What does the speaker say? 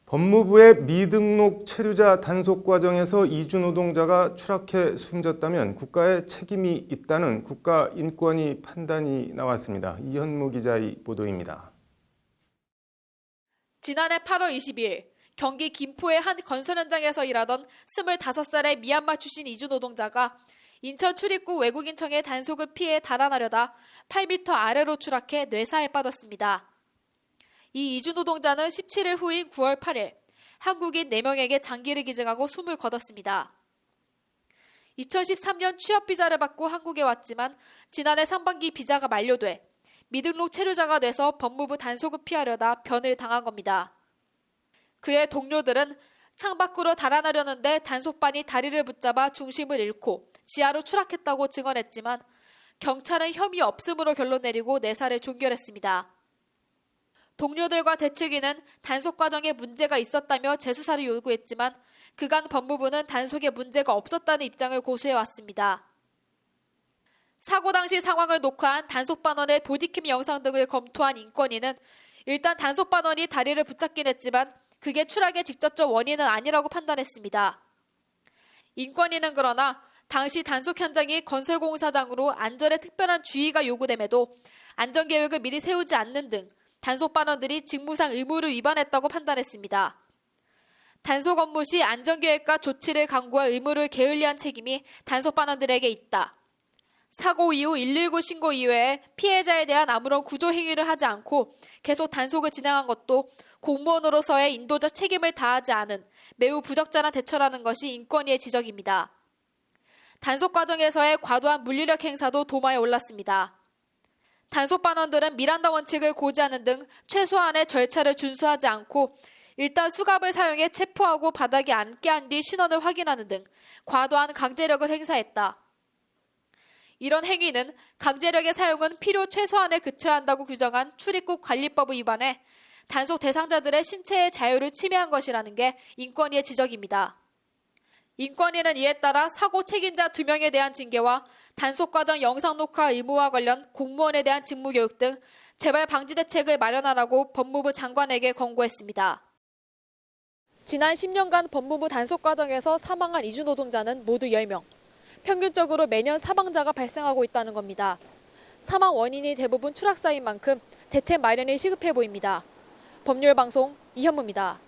법무부의 미등록 체류자 단속 과정에서 이주 노동자가 추락해 숨졌다면 국가에 책임이 있다는 국가인권위 판단이 나왔습니다. 이현무 기자의 보도입니다. 지난해 8월 22일 경기 김포의 한 건설 현장에서 일하던 25살의 미얀마 출신 이주 노동자가 인천 출입국 외국인청의 단속을 피해 달아나려다 8m 아래로 추락해 뇌사에 빠졌습니다. 이 이주 노동자는 17일 후인 9월 8일 한국인 4명에게 장기를 기증하고 숨을 거뒀습니다. 2013년 취업 비자를 받고 한국에 왔지만 지난해 상반기 비자가 만료돼 미등록 체류자가 돼서 법무부 단속을 피하려다 변을 당한 겁니다. 그의 동료들은 창밖으로 달아나려는데 단속반이 다리를 붙잡아 중심을 잃고 지하로 추락했다고 증언했지만 경찰은 혐의 없음으로 결론 내리고 내사를 종결했습니다. 동료들과 대책위는 단속 과정에 문제가 있었다며 재수사를 요구했지만 그간 법무부는 단속에 문제가 없었다는 입장을 고수해왔습니다. 사고 당시 상황을 녹화한 단속반원의 보디캠 영상 등을 검토한 인권위는 일단 단속반원이 다리를 붙잡긴 했지만 그게 추락의 직접적 원인은 아니라고 판단했습니다. 인권위는 그러나 당시 단속 현장이 건설공사장으로 안전에 특별한 주의가 요구됨에도 안전계획을 미리 세우지 않는 등 단속반원들이 직무상 의무를 위반했다고 판단했습니다. 단속 업무 시 안전계획과 조치를 강구할 의무를 게을리한 책임이 단속반원들에게 있다. 사고 이후 119 신고 이외에 피해자에 대한 아무런 구조 행위를 하지 않고 계속 단속을 진행한 것도 공무원으로서의 인도적 책임을 다하지 않은 매우 부적절한 대처라는 것이 인권위의 지적입니다. 단속 과정에서의 과도한 물리력 행사도 도마에 올랐습니다. 단속반원들은 미란다 원칙을 고지하는 등 최소한의 절차를 준수하지 않고 일단 수갑을 사용해 체포하고 바닥에 앉게 한 뒤 신원을 확인하는 등 과도한 강제력을 행사했다. 이런 행위는 강제력의 사용은 필요 최소한에 그쳐야 한다고 규정한 출입국 관리법을 위반해 단속 대상자들의 신체의 자유를 침해한 것이라는 게 인권위의 지적입니다. 인권위는 이에 따라 사고 책임자 2명에 대한 징계와 단속 과정 영상 녹화 의무와 관련 공무원에 대한 직무교육 등 재발 방지 대책을 마련하라고 법무부 장관에게 권고했습니다. 지난 10년간 법무부 단속 과정에서 사망한 이주 노동자는 모두 10명. 평균적으로 매년 사망자가 발생하고 있다는 겁니다. 사망 원인이 대부분 추락사인 만큼 대책 마련이 시급해 보입니다. 법률방송 이현무입니다.